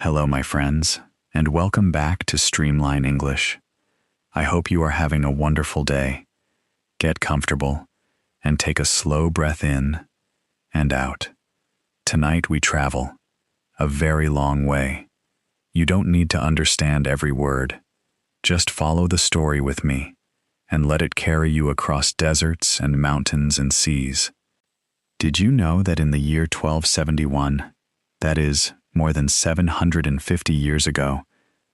Hello, my friends, and welcome back to Streamline English. I hope you are having a wonderful day. Get comfortable and take a slow breath in and out. Tonight we travel a very long way. You don't need to understand every word. Just follow the story with me and let it carry you across deserts and mountains and seas. Did you know that in the year 1271, that is, more than 750 years ago,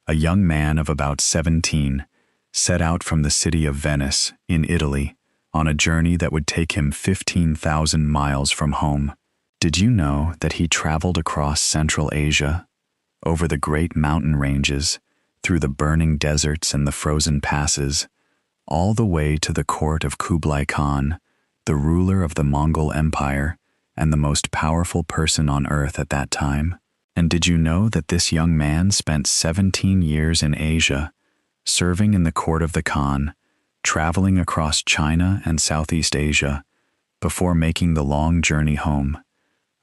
a young man of about 17 set out from the city of Venice in Italy on a journey that would take him 15,000 miles from home? Did you know that he traveled across Central Asia, over the great mountain ranges, through the burning deserts and the frozen passes, all the way to the court of Kublai Khan, the ruler of the Mongol Empire and the most powerful person on earth at that time? And did you know that this young man spent 17 years in Asia, serving in the court of the Khan, traveling across China and Southeast Asia, before making the long journey home,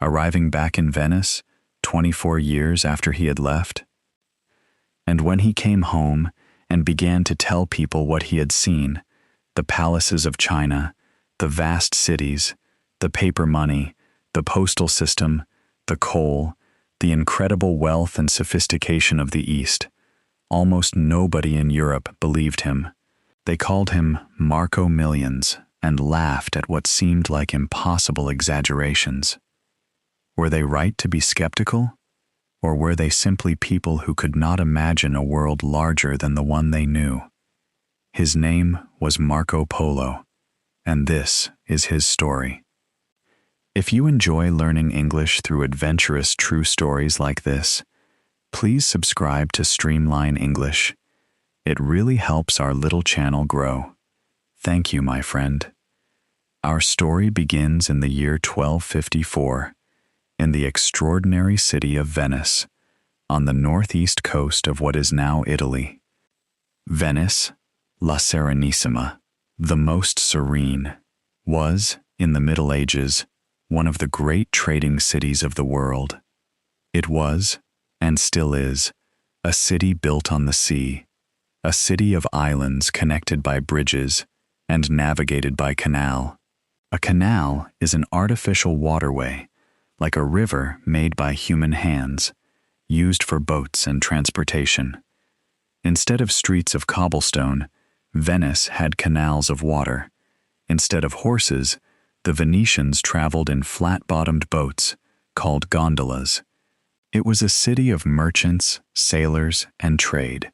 arriving back in Venice 24 years after he had left? And when he came home and began to tell people what he had seen, the palaces of China, the vast cities, the paper money, the postal system, the coal, the incredible wealth and sophistication of the East, almost nobody in Europe believed him. They called him Marco Millions and laughed at what seemed like impossible exaggerations. Were they right to be skeptical? Or were they simply people who could not imagine a world larger than the one they knew? His name was Marco Polo, and this is his story. If you enjoy learning English through adventurous true stories like this, please subscribe to Streamline English. It really helps our little channel grow. Thank you, my friend. Our story begins in the year 1254, in the extraordinary city of Venice, on the northeast coast of what is now Italy. Venice, La Serenissima, the most serene, was, in the Middle Ages, one of the great trading cities of the world. It was, and still is, a city built on the sea, a city of islands connected by bridges and navigated by canal. A canal is an artificial waterway, like a river made by human hands, used for boats and transportation. Instead of streets of cobblestone, Venice had canals of water. Instead of horses, the Venetians traveled in flat-bottomed boats, called gondolas. It was a city of merchants, sailors, and trade.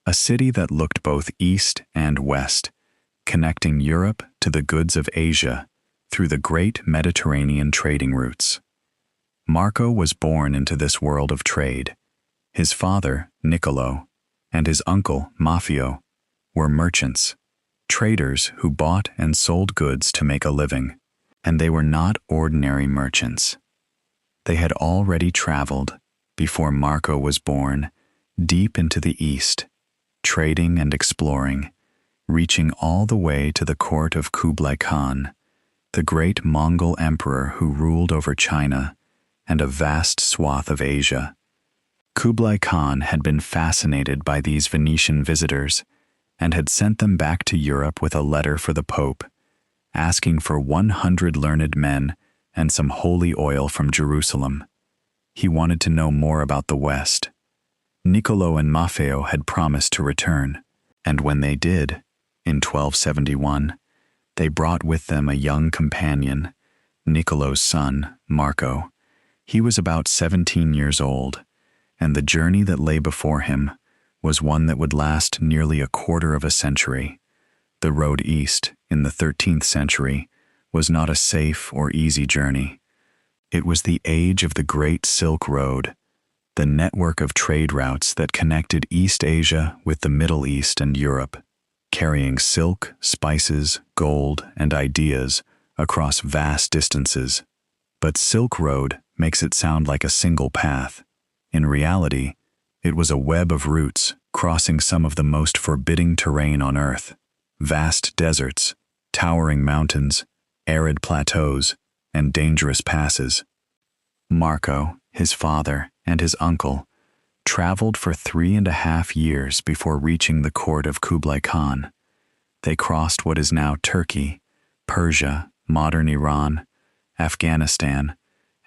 A city that looked both east and west, connecting Europe to the goods of Asia through the great Mediterranean trading routes. Marco was born into this world of trade. His father, Niccolo, and his uncle, Maffeo, were merchants, traders who bought and sold goods to make a living. And they were not ordinary merchants. They had already traveled, before Marco was born, deep into the East, trading and exploring, reaching all the way to the court of Kublai Khan, the great Mongol emperor who ruled over China and a vast swath of Asia. Kublai Khan had been fascinated by these Venetian visitors and had sent them back to Europe with a letter for the Pope, asking for 100 learned men and some holy oil from Jerusalem. He wanted to know more about the West. Niccolo and Maffeo had promised to return, and when they did, in 1271, they brought with them a young companion, Niccolo's son, Marco. He was about 17 years old, and the journey that lay before him was one that would last nearly a quarter of a century. The road east, in the 13th century, was not a safe or easy journey. It was the age of the Great Silk Road, the network of trade routes that connected East Asia with the Middle East and Europe, carrying silk, spices, gold, and ideas across vast distances. But Silk Road makes it sound like a single path. In reality, it was a web of routes crossing some of the most forbidding terrain on Earth. Vast deserts, towering mountains, arid plateaus, and dangerous passes. Marco, his father, and his uncle traveled for 3.5 years before reaching the court of Kublai Khan. They crossed what is now Turkey, Persia, modern Iran, Afghanistan,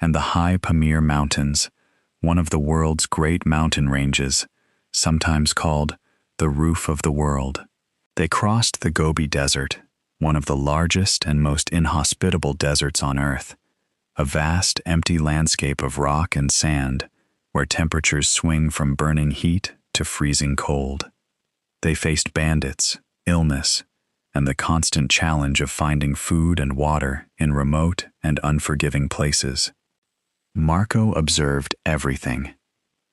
and the high Pamir Mountains, one of the world's great mountain ranges, sometimes called the roof of the world. They crossed the Gobi Desert, one of the largest and most inhospitable deserts on Earth, a vast, empty landscape of rock and sand where temperatures swing from burning heat to freezing cold. They faced bandits, illness, and the constant challenge of finding food and water in remote and unforgiving places. Marco observed everything.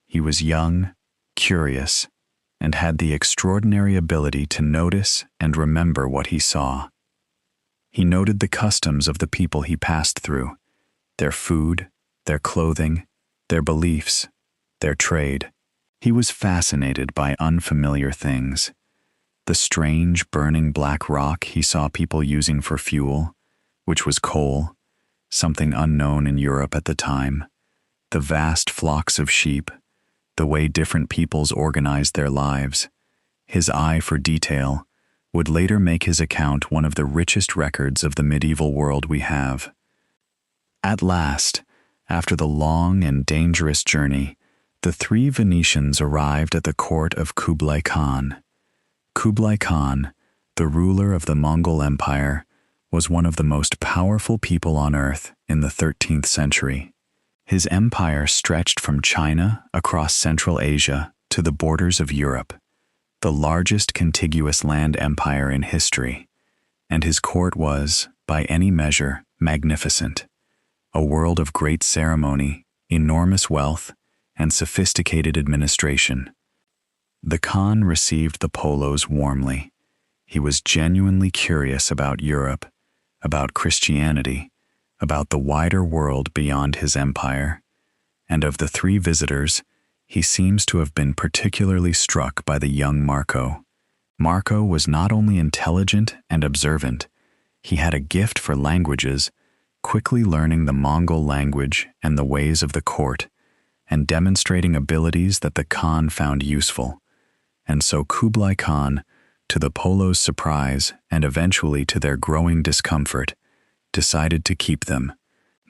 He was young, curious, and had the extraordinary ability to notice and remember what he saw. He noted the customs of the people he passed through, their food, their clothing, their beliefs, their trade. He was fascinated by unfamiliar things. The strange, burning black rock he saw people using for fuel, which was coal, something unknown in Europe at the time, the vast flocks of sheep, the way different peoples organized their lives. His eye for detail would later make his account one of the richest records of the medieval world we have. At last, after the long and dangerous journey, the three Venetians arrived at the court of Kublai Khan. Kublai Khan, the ruler of the Mongol Empire, was one of the most powerful people on earth in the 13th century. His empire stretched from China across Central Asia to the borders of Europe, the largest contiguous land empire in history, and his court was, by any measure, magnificent, a world of great ceremony, enormous wealth, and sophisticated administration. The Khan received the Polos warmly. He was genuinely curious about Europe, about Christianity, about the wider world beyond his empire, and of the three visitors, he seems to have been particularly struck by the young Marco. Marco was not only intelligent and observant, he had a gift for languages, quickly learning the Mongol language and the ways of the court, and demonstrating abilities that the Khan found useful. And so Kublai Khan, to the Polos' surprise and eventually to their growing discomfort, decided to keep them.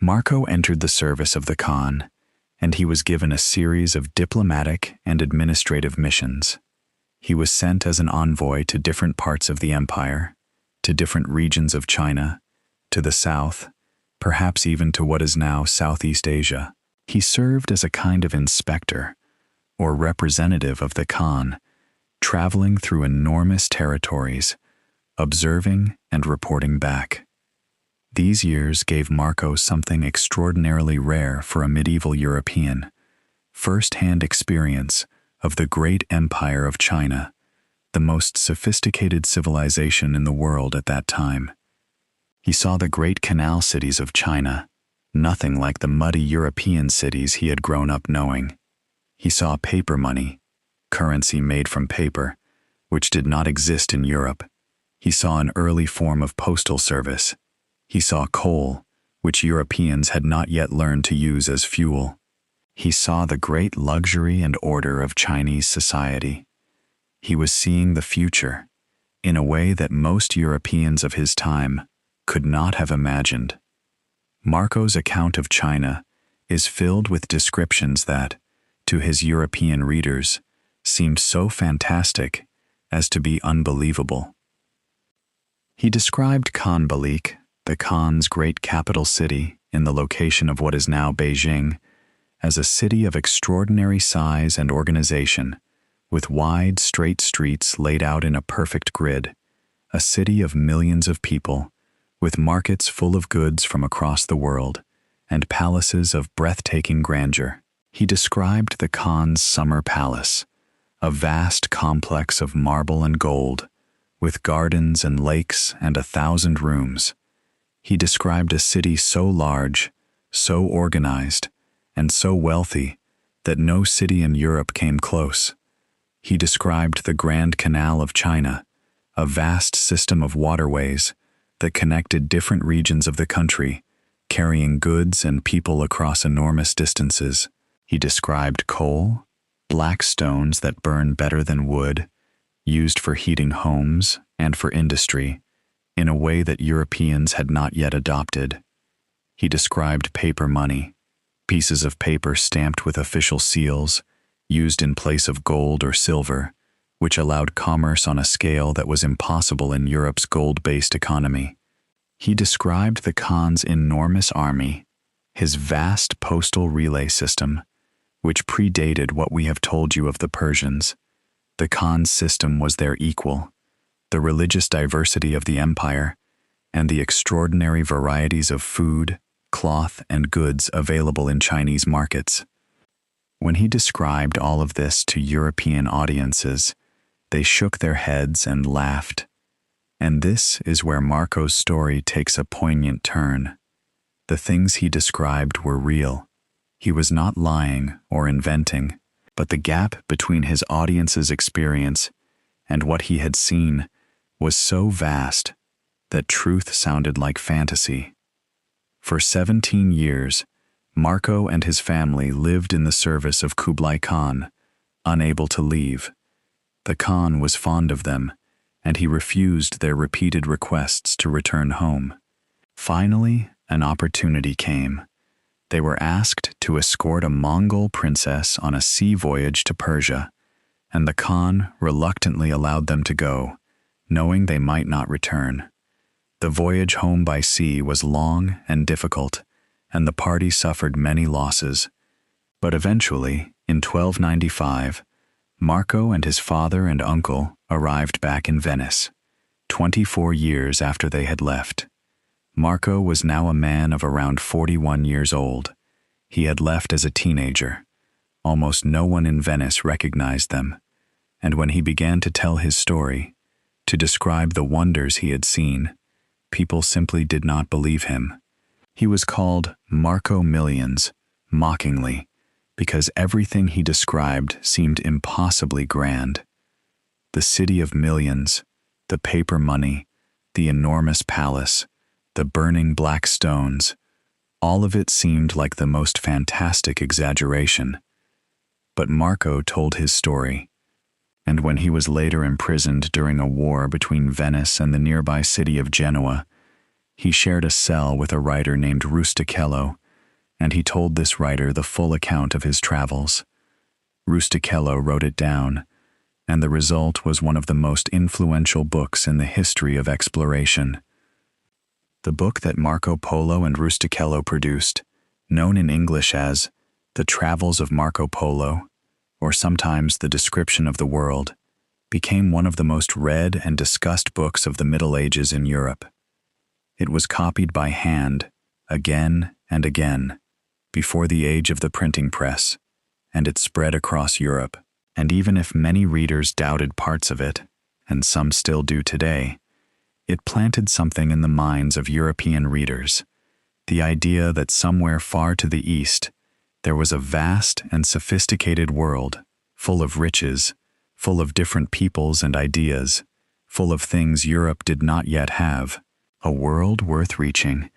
Marco entered the service of the Khan, and he was given a series of diplomatic and administrative missions. He was sent as an envoy to different parts of the empire, to different regions of China, to the south, perhaps even to what is now Southeast Asia. He served as a kind of inspector, or representative of the Khan, traveling through enormous territories, observing and reporting back. These years gave Marco something extraordinarily rare for a medieval European, first-hand experience of the great empire of China, the most sophisticated civilization in the world at that time. He saw the great canal cities of China, nothing like the muddy European cities he had grown up knowing. He saw paper money, currency made from paper, which did not exist in Europe. He saw an early form of postal service. He saw coal, which Europeans had not yet learned to use as fuel. He saw the great luxury and order of Chinese society. He was seeing the future, in a way that most Europeans of his time could not have imagined. Marco's account of China is filled with descriptions that, to his European readers, seemed so fantastic as to be unbelievable. He described Khanbalik, the Khan's great capital city in the location of what is now Beijing, as a city of extraordinary size and organization, with wide, straight streets laid out in a perfect grid, a city of millions of people, with markets full of goods from across the world, and palaces of breathtaking grandeur. He described the Khan's summer palace, a vast complex of marble and gold, with gardens and lakes and 1,000 rooms. He described a city so large, so organized, and so wealthy that no city in Europe came close. He described the Grand Canal of China, a vast system of waterways that connected different regions of the country, carrying goods and people across enormous distances. He described coal, black stones that burn better than wood, used for heating homes and for industry, in a way that Europeans had not yet adopted. He described paper money, pieces of paper stamped with official seals, used in place of gold or silver, which allowed commerce on a scale that was impossible in Europe's gold-based economy. He described the Khan's enormous army, his vast postal relay system, which predated what we have told you of the Persians. The Khan's system was their equal, the religious diversity of the empire, and the extraordinary varieties of food, cloth, and goods available in Chinese markets. When he described all of this to European audiences, they shook their heads and laughed. And this is where Marco's story takes a poignant turn. The things he described were real. He was not lying or inventing, but the gap between his audience's experience and what he had seen was so vast that truth sounded like fantasy. For 17 years, Marco and his family lived in the service of Kublai Khan, unable to leave. The Khan was fond of them, and he refused their repeated requests to return home. Finally, an opportunity came. They were asked to escort a Mongol princess on a sea voyage to Persia, and the Khan reluctantly allowed them to go, knowing they might not return. The voyage home by sea was long and difficult, and the party suffered many losses. But eventually, in 1295, Marco and his father and uncle arrived back in Venice, 24 years after they had left. Marco was now a man of around 41 years old. He had left as a teenager. Almost no one in Venice recognized them, and when he began to tell his story, to describe the wonders he had seen, people simply did not believe him. He was called Marco Millions, mockingly, because everything he described seemed impossibly grand. The city of millions, the paper money, the enormous palace, the burning black stones, all of it seemed like the most fantastic exaggeration. But Marco told his story, and when he was later imprisoned during a war between Venice and the nearby city of Genoa, he shared a cell with a writer named Rustichello, and he told this writer the full account of his travels. Rustichello wrote it down, and the result was one of the most influential books in the history of exploration. The book that Marco Polo and Rustichello produced, known in English as The Travels of Marco Polo, or sometimes The Description of the World, became one of the most read and discussed books of the Middle Ages in Europe. It was copied by hand, again and again, before the age of the printing press, and it spread across Europe. And even if many readers doubted parts of it, and some still do today, it planted something in the minds of European readers, the idea that somewhere far to the east, there was a vast and sophisticated world, full of riches, full of different peoples and ideas, full of things Europe did not yet have, a world worth reaching.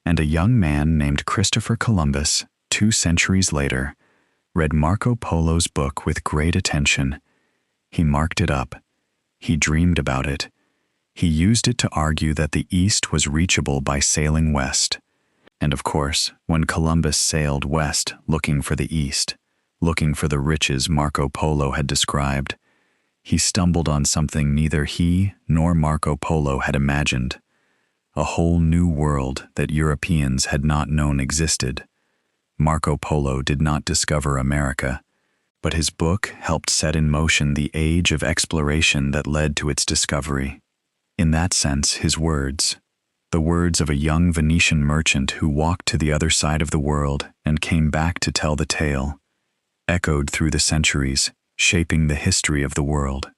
And a young man named Christopher Columbus, 2 centuries later, read Marco Polo's book with great attention. He marked it up. He dreamed about it. He used it to argue that the East was reachable by sailing west. And of course, when Columbus sailed west looking for the East, looking for the riches Marco Polo had described, he stumbled on something neither he nor Marco Polo had imagined, a whole new world that Europeans had not known existed. Marco Polo did not discover America, but his book helped set in motion the age of exploration that led to its discovery. In that sense, his words, the words of a young Venetian merchant who walked to the other side of the world and came back to tell the tale, echoed through the centuries, shaping the history of the world.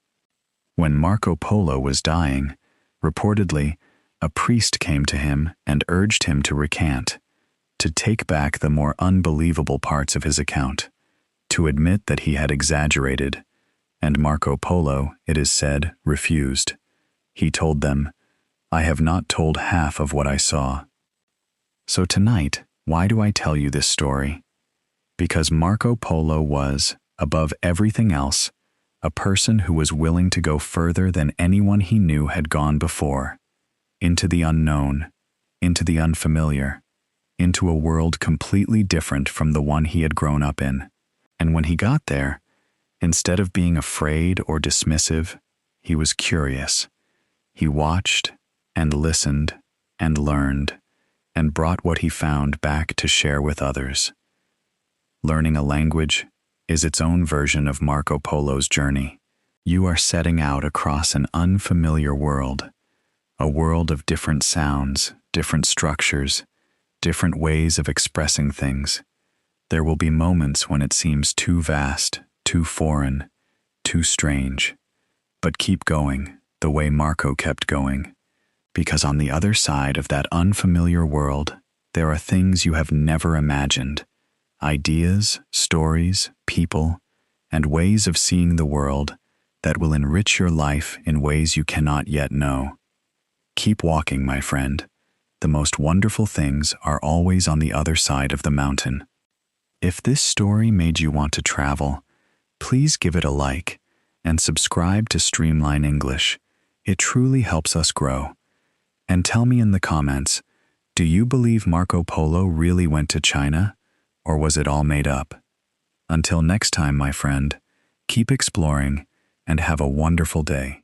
When Marco Polo was dying, reportedly, a priest came to him and urged him to recant, to take back the more unbelievable parts of his account, to admit that he had exaggerated, and Marco Polo, it is said, refused. He told them, "I have not told half of what I saw." So tonight, why do I tell you this story? Because Marco Polo was, Above everything else, a person who was willing to go further than anyone he knew had gone before, into the unknown, into the unfamiliar, into a world completely different from the one he had grown up in. And when he got there, instead of being afraid or dismissive, he was curious. He watched and listened and learned and brought what he found back to share with others. Learning a language is its own version of Marco Polo's journey. You are setting out across an unfamiliar world, a world of different sounds, different structures, different ways of expressing things. There will be moments when it seems too vast, too foreign, too strange. But keep going, the way Marco kept going, because on the other side of that unfamiliar world, there are things you have never imagined. Ideas, stories, people, and ways of seeing the world that will enrich your life in ways you cannot yet know. Keep walking, my friend. The most wonderful things are always on the other side of the mountain. If this story made you want to travel, please give it a like and subscribe to Streamline English. It truly helps us grow. And tell me in the comments, do you believe Marco Polo really went to China, or was it all made up? Until next time, my friend, keep exploring and have a wonderful day.